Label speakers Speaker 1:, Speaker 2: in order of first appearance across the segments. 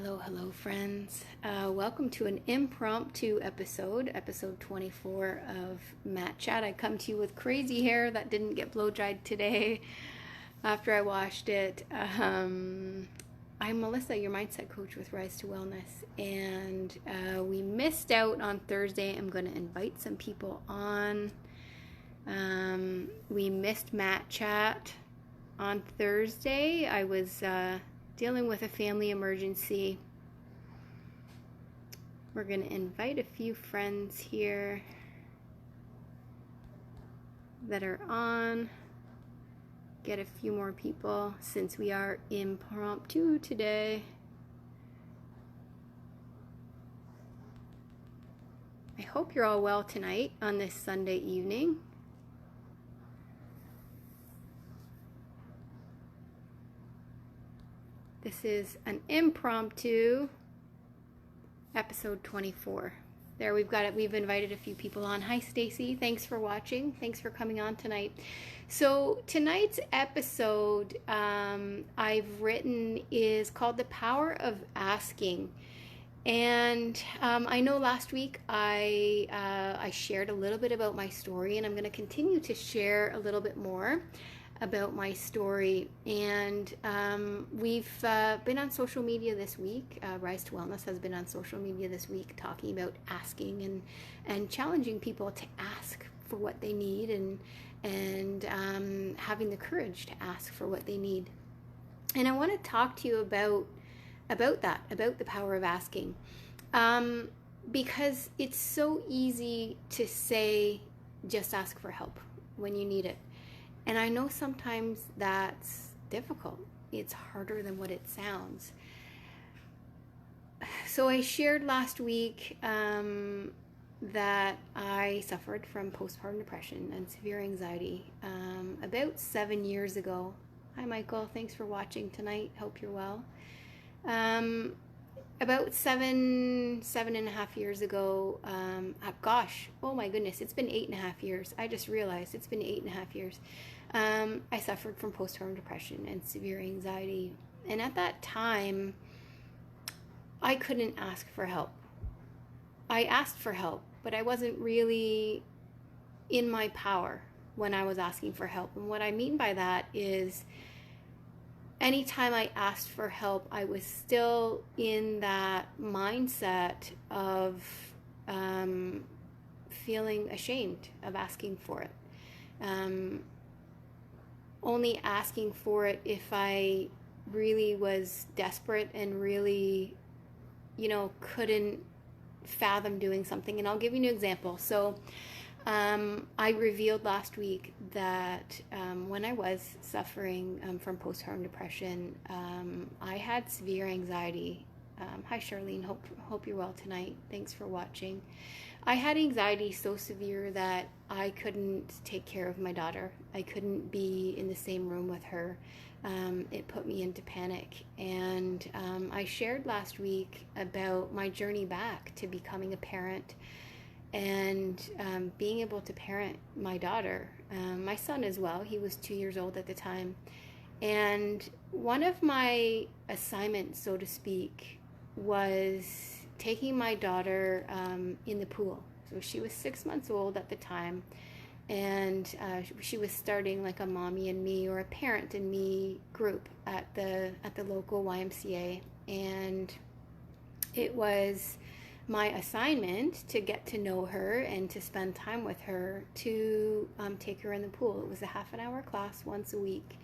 Speaker 1: Hello, friends. Welcome to an impromptu episode 24 of Matt Chat. I come to you with crazy hair that didn't get blow dried today after I washed it. I'm Melissa, your mindset coach with Rise to Wellness, and we missed out on Thursday. I'm going to invite some people on. We missed Matt Chat on Thursday. I was dealing with a family emergency. We're going to invite a few friends here that are on. Get a few more people since we are impromptu today. I hope you're all well tonight on this Sunday evening. This is an impromptu episode 24. There, we've invited a few people on. Hi Stacy, thanks for watching. Thanks for coming on tonight. So tonight's episode I've written is called The Power of Asking. And I know last week I shared a little bit about my story, and I'm going to continue to share a little bit more about my story. And we've been on social media this week. Rise to Wellness has been on social media this week talking about asking and challenging people to ask for what they need and having the courage to ask for what they need. And I want to talk to you about the power of asking, because it's so easy to say just ask for help when you need it. And I know sometimes that's difficult. It's harder than what it sounds. So I shared last week that I suffered from postpartum depression and severe anxiety about 7 years ago. Hi, Michael. Thanks for watching tonight. Hope you're well. About seven and a half years ago, oh my goodness, it's been 8.5 years. I just realized it's been 8.5 years. I suffered from postpartum depression and severe anxiety. And at that time, I couldn't ask for help. I asked for help, but I wasn't really in my power when I was asking for help. And what I mean by that is, anytime I asked for help, I was still in that mindset of feeling ashamed of asking for it. Only asking for it if I really was desperate and really, couldn't fathom doing something. And I'll give you an example. So I revealed last week that when I was suffering from postpartum depression, I had severe anxiety. Hi Charlene, hope you're well tonight. Thanks for watching. I had anxiety so severe that I couldn't take care of my daughter. I couldn't be in the same room with her. It put me into panic. And I shared last week about my journey back to becoming a parent and being able to parent my daughter, my son as well. He was 2 years old at the time. And one of my assignments, so to speak, was taking my daughter in the pool. So she was 6 months old at the time, and she was starting like a mommy and me or a parent and me group at the local YMCA. And it was my assignment to get to know her and to spend time with her, to take her in the pool. It was a half an hour class once a week.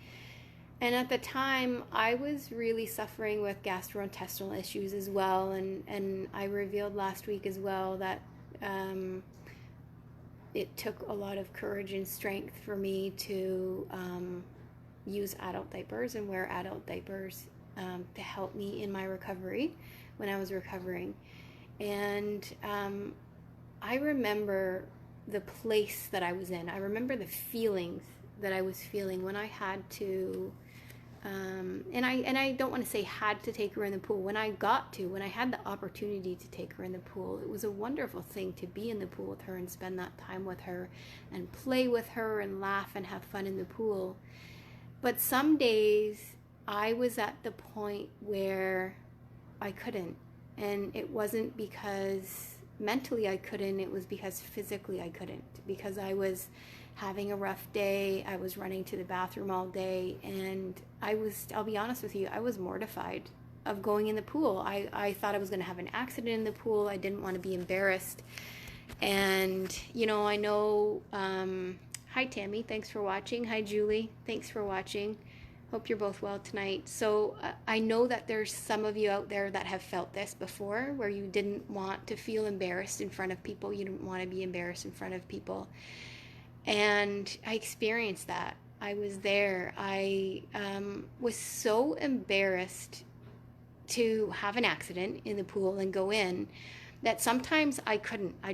Speaker 1: And at the time, I was really suffering with gastrointestinal issues as well. And I revealed last week as well that it took a lot of courage and strength for me to use adult diapers and wear adult diapers to help me in my recovery when I was recovering. And I remember the place that I was in. I remember the feelings that I was feeling when I had to, and I don't want to say had to take her in the pool. When I had the opportunity to take her in the pool, it was a wonderful thing to be in the pool with her and spend that time with her and play with her and laugh and have fun in the pool. But some days I was at the point where I couldn't. And it wasn't because mentally I couldn't, it was because physically I couldn't. Because I was having a rough day, I was running to the bathroom all day, and I'll be honest with you, I was mortified of going in the pool. I thought I was going to have an accident in the pool. I didn't want to be embarrassed. And, I know, hi Tammy, thanks for watching. Hi Julie, thanks for watching. Hope you're both well tonight. So I know that there's some of you out there that have felt this before, where you didn't want to feel embarrassed in front of people. You didn't want to be embarrassed in front of people. And I experienced that. I was there. I was so embarrassed to have an accident in the pool and go in that sometimes I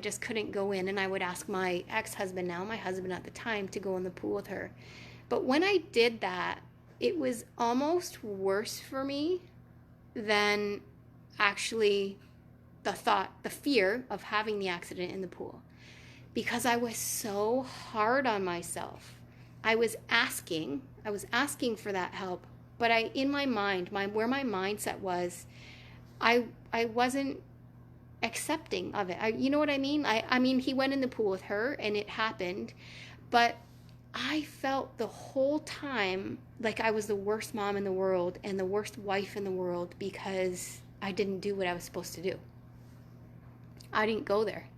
Speaker 1: just couldn't go in, and I would ask my ex-husband, now my husband at the time, to go in the pool with her. But when I did that, it was almost worse for me than actually the fear of having the accident in the pool, because I was so hard on myself. I was asking for that help, but in my mind, where my mindset was, I wasn't accepting of it. You know what I mean? I mean, he went in the pool with her and it happened, but I felt the whole time like I was the worst mom in the world and the worst wife in the world because I didn't do what I was supposed to do. I didn't go there.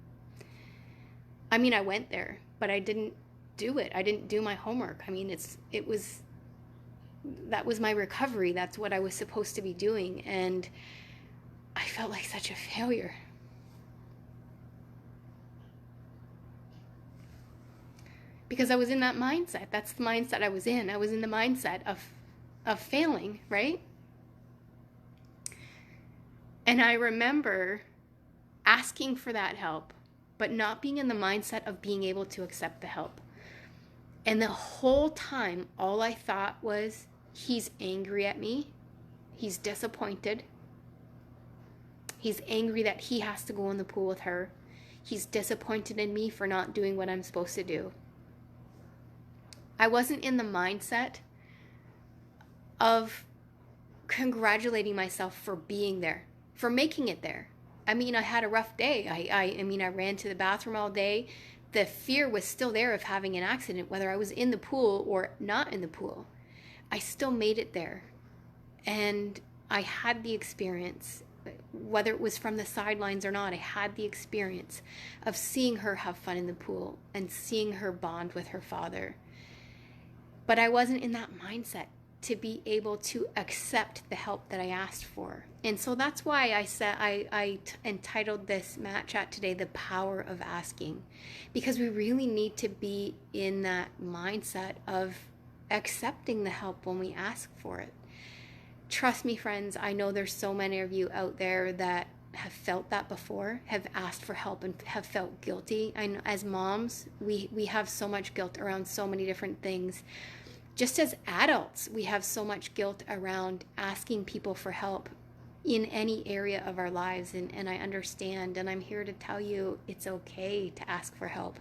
Speaker 1: I mean, I went there, but I didn't do it. I didn't do my homework. I mean, that was my recovery. That's what I was supposed to be doing. And I felt like such a failure. Because I was in that mindset. That's the mindset I was in. I was in the mindset of failing, right? And I remember asking for that help, but not being in the mindset of being able to accept the help. And the whole time, all I thought was, he's angry at me. He's disappointed. He's angry that he has to go in the pool with her. He's disappointed in me for not doing what I'm supposed to do. I wasn't in the mindset of congratulating myself for being there, for making it there. I mean, I had a rough day. I ran to the bathroom all day. The fear was still there of having an accident, whether I was in the pool or not in the pool. I still made it there. And I had the experience, whether it was from the sidelines or not, I had the experience of seeing her have fun in the pool and seeing her bond with her father. But I wasn't in that mindset to be able to accept the help that I asked for. And so that's why I entitled this Matt Chat today, The Power of Asking. Because we really need to be in that mindset of accepting the help when we ask for it. Trust me, friends, I know there's so many of you out there that have felt that before, have asked for help and have felt guilty. I know as moms, we have so much guilt around so many different things. Just as adults, we have so much guilt around asking people for help in any area of our lives. And I understand, and I'm here to tell you it's okay to ask for help.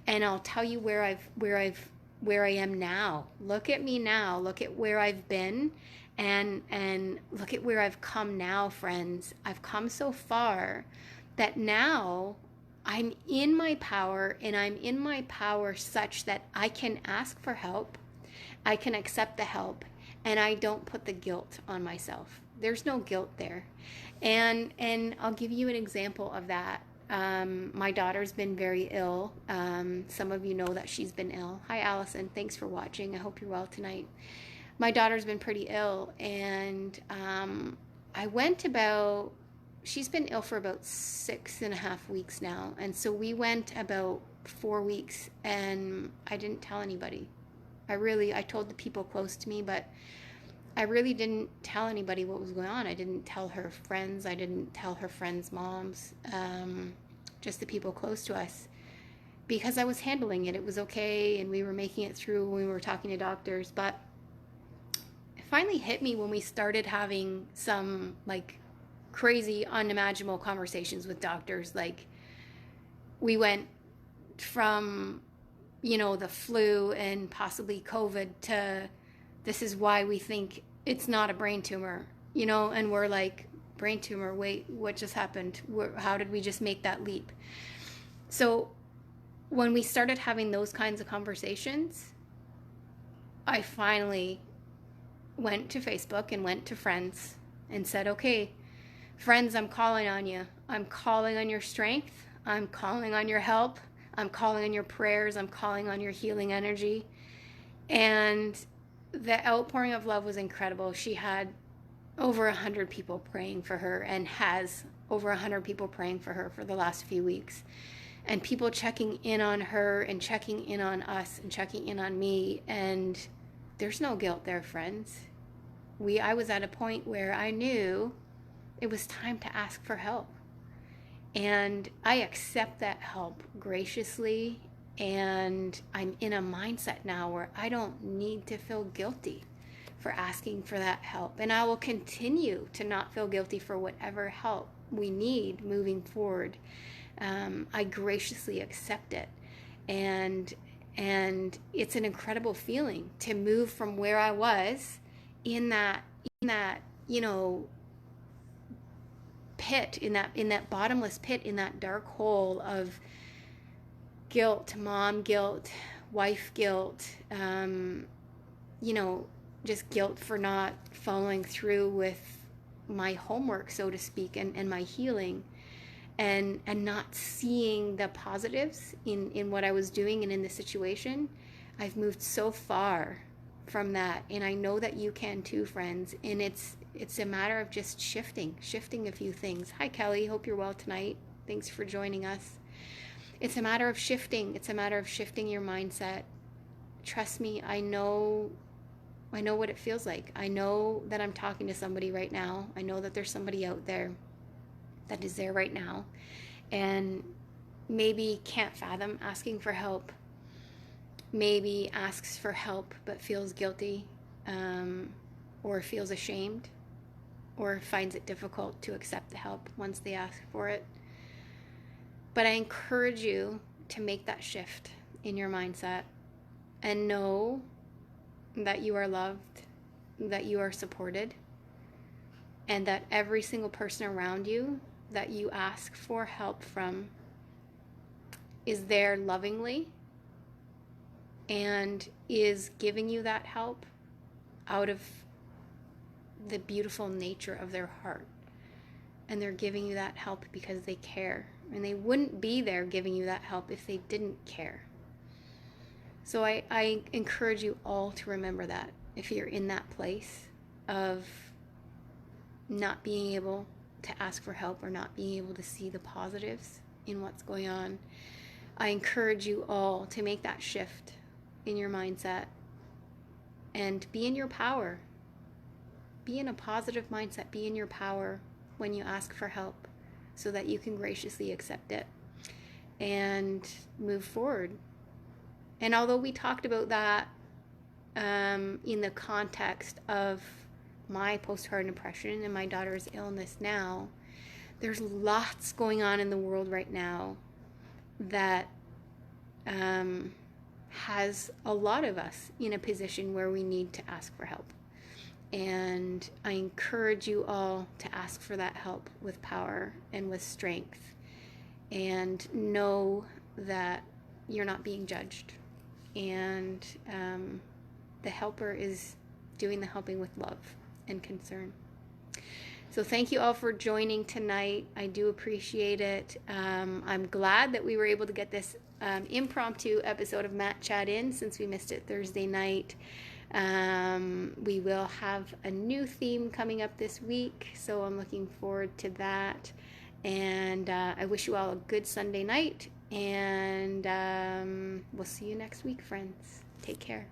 Speaker 1: And I'll tell you where I am now. Look at me now. Look at where I've been. And look at where I've come now, friends. I've come so far that now I'm in my power, and I'm in my power such that I can ask for help. I can accept the help, and I don't put the guilt on myself. There's no guilt there. And I'll give you an example of that. My daughter's been very ill. Some of you know that she's been ill. Hi, Allison. Thanks for watching. I hope you're well tonight. My daughter's been pretty ill, and she's been ill for about 6.5 weeks now. And so we went about 4 weeks, and I didn't tell anybody. I told the people close to me, but I really didn't tell anybody what was going on. I didn't tell her friends. I didn't tell her friends' moms, just the people close to us, because I was handling it. It was okay, and we were making it through when we were talking to doctors. But it finally hit me when we started having some crazy, unimaginable conversations with doctors. We went from the flu and possibly COVID to this is why we think it's not a brain tumor, and we're like, brain tumor. Wait, what just happened? How did we just make that leap? So when we started having those kinds of conversations, I finally went to Facebook and went to friends and said, okay, friends, I'm calling on you. I'm calling on your strength. I'm calling on your help. I'm calling on your prayers. I'm calling on your healing energy. And the outpouring of love was incredible. She had over 100 people praying for her, and has over 100 people praying for her for the last few weeks. And people checking in on her and checking in on us and checking in on me. And there's no guilt there, friends. I was at a point where I knew it was time to ask for help. And I accept that help graciously. And I'm in a mindset now where I don't need to feel guilty for asking for that help. And I will continue to not feel guilty for whatever help we need moving forward. I graciously accept it. And it's an incredible feeling to move from where I was in that pit, in that bottomless pit, in that dark hole of guilt, mom guilt, wife guilt, just guilt for not following through with my homework, so to speak, and my healing, and not seeing the positives in what I was doing and in the situation. I've moved so far from that, and I know that you can too, friends. And it's a matter of just shifting a few things. Hi, Kelly. Hope you're well tonight. Thanks for joining us. It's a matter of shifting. It's a matter of shifting your mindset. Trust me, I know what it feels like. I know that I'm talking to somebody right now. I know that there's somebody out there that is there right now and maybe can't fathom asking for help. Maybe asks for help but feels guilty, or feels ashamed, or finds it difficult to accept the help once they ask for it. But I encourage you to make that shift in your mindset and know that you are loved, that you are supported, and that every single person around you that you ask for help from is there lovingly and is giving you that help out of the beautiful nature of their heart. And they're giving you that help because they care. And they wouldn't be there giving you that help if they didn't care. So I encourage you all to remember that if you're in that place of not being able to ask for help or not being able to see the positives in what's going on, I encourage you all to make that shift in your mindset and be in your power. Be in a positive mindset. Be in your power when you ask for help so that you can graciously accept it and move forward. And although we talked about that in the context of my postpartum depression and my daughter's illness now, there's lots going on in the world right now that has a lot of us in a position where we need to ask for help. And I encourage you all to ask for that help with power and with strength, and know that you're not being judged, and the helper is doing the helping with love and concern. So thank you all for joining tonight. I do appreciate it. I'm glad that we were able to get this impromptu episode of Matt Chat in, since we missed it Thursday night. We will have a new theme coming up this week, so I'm looking forward to that. And I wish you all a good Sunday night, and we'll see you next week, friends. Take care.